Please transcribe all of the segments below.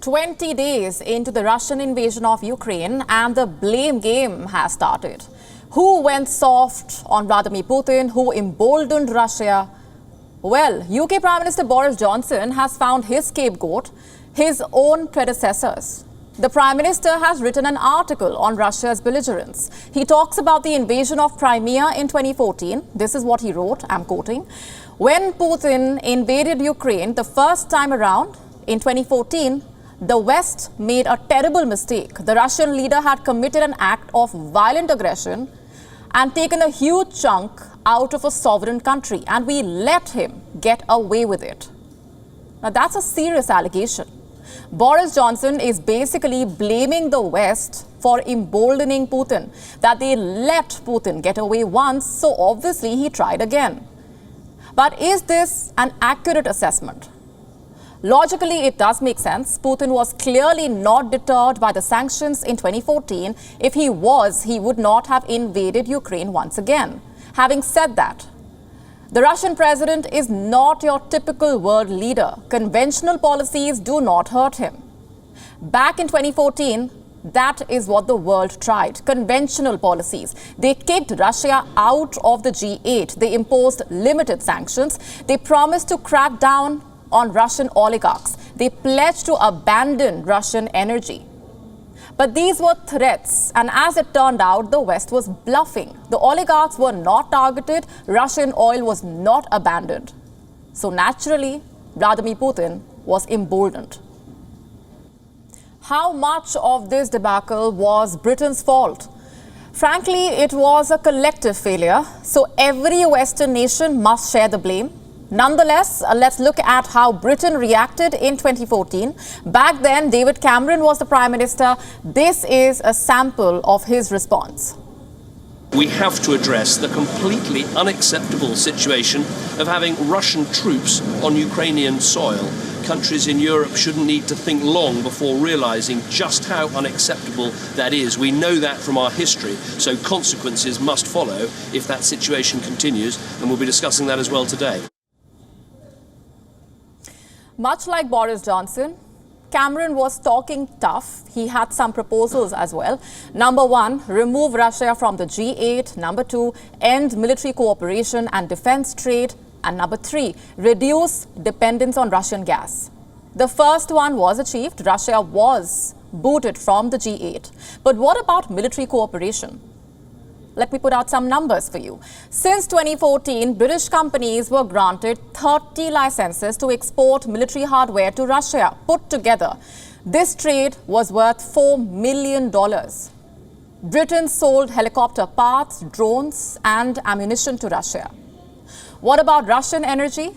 20 days into the Russian invasion of Ukraine and the blame game has started. Who went soft on Vladimir Putin? Who emboldened Russia? Well, UK Prime Minister Boris Johnson has found his scapegoat, his own predecessors. The Prime Minister has written an article on Russia's belligerence. He talks about the invasion of Crimea in 2014. This is what he wrote, I'm quoting. When Putin invaded Ukraine the first time around in 2014, the West made a terrible mistake. The Russian leader had committed an act of violent aggression and taken a huge chunk out of a sovereign country, and we let him get away with it. Now, that's a serious allegation. Boris Johnson is basically blaming the West for emboldening Putin, that they let Putin get away once, so obviously he tried again. But is this an accurate assessment? Logically, it does make sense. Putin was clearly not deterred by the sanctions in 2014. If he was, he would not have invaded Ukraine once again. Having said that, the Russian president is not your typical world leader. Conventional policies do not hurt him. Back in 2014, that is what the world tried. Conventional policies. They kicked Russia out of the G8. They imposed limited sanctions. They promised to crack down on Russian oligarchs. They pledged to abandon Russian energy. But these were threats, and as it turned out, the West was bluffing. The oligarchs were not targeted, Russian oil was not abandoned. So naturally, Vladimir Putin was emboldened. How much of this debacle was Britain's fault? Frankly, it was a collective failure, so every Western nation must share the blame. Nonetheless, let's look at how Britain reacted in 2014. Back then, David Cameron was the Prime Minister. This is a sample of his response. We have to address the completely unacceptable situation of having Russian troops on Ukrainian soil. Countries in Europe shouldn't need to think long before realizing just how unacceptable that is. We know that from our history, so consequences must follow if that situation continues, and we'll be discussing that as well today. Much like Boris Johnson, Cameron was talking tough. He had some proposals as well. Number one, remove Russia from the G8. Number two, end military cooperation and defense trade. And number three, reduce dependence on Russian gas. The first one was achieved. Russia was booted from the G8. But what about military cooperation? Let me put out some numbers for you. Since 2014, British companies were granted 30 licenses to export military hardware to Russia. Put together, this trade was worth $4 million. Britain sold helicopter parts, drones, and ammunition to Russia. What about Russian energy?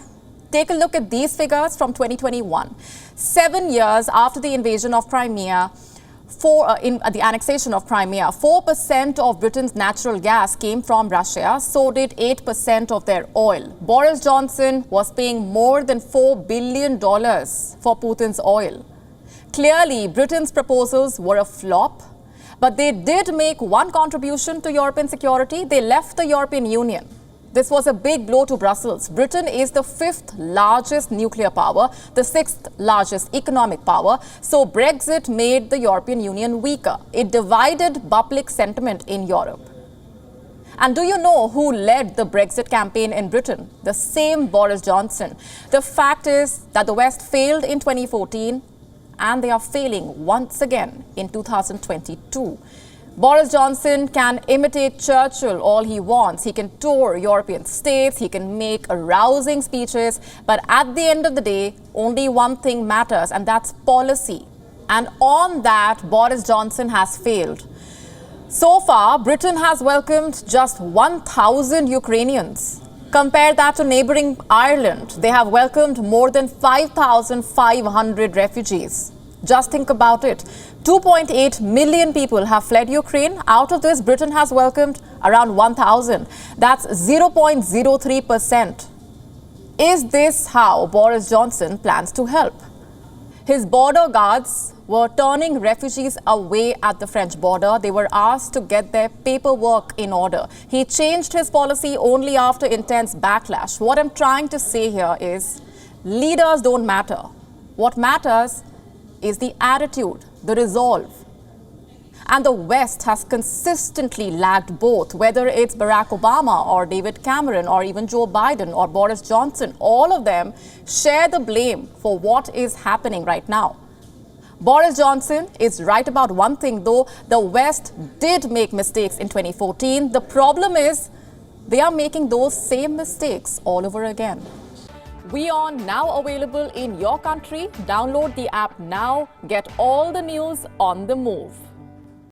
Take a look at these figures from 2021. 7 years after the invasion of Crimea, the annexation of Crimea, 4% of Britain's natural gas came from Russia, so did 8% of their oil. Boris Johnson was paying more than $4 billion for Putin's oil. Clearly, Britain's proposals were a flop, but they did make one contribution to European security. They left the European Union. This was a big blow to Brussels. Britain is the 5th largest nuclear power, the 6th largest economic power. So Brexit made the European Union weaker. It divided public sentiment in Europe. And do you know who led the Brexit campaign in Britain? The same Boris Johnson. The fact is that the West failed in 2014 and they are failing once again in 2022. Boris Johnson can imitate Churchill all he wants. He can tour European states, he can make arousing speeches, but at the end of the day, only one thing matters, and that's policy. And on that, Boris Johnson has failed. So far, Britain has welcomed just 1,000 Ukrainians. Compare that to neighboring Ireland. They have welcomed more than 5,500 refugees. Just think about it. 2.8 million people have fled Ukraine. Out of this, Britain has welcomed around 1,000. That's 0.03%. Is this how Boris Johnson plans to help? His border guards were turning refugees away at the French border. They were asked to get their paperwork in order. He changed his policy only after intense backlash. What I'm trying to say here is leaders don't matter. What matters is the attitude, the resolve. And the West has consistently lagged both, whether it's Barack Obama or David Cameron or even Joe Biden or Boris Johnson. All of them share the blame for what is happening right now. Boris Johnson is right about one thing, though. The West did make mistakes in 2014. The problem is they are making those same mistakes all over again. WION now available in your country. Download the app now. Get all the news on the move.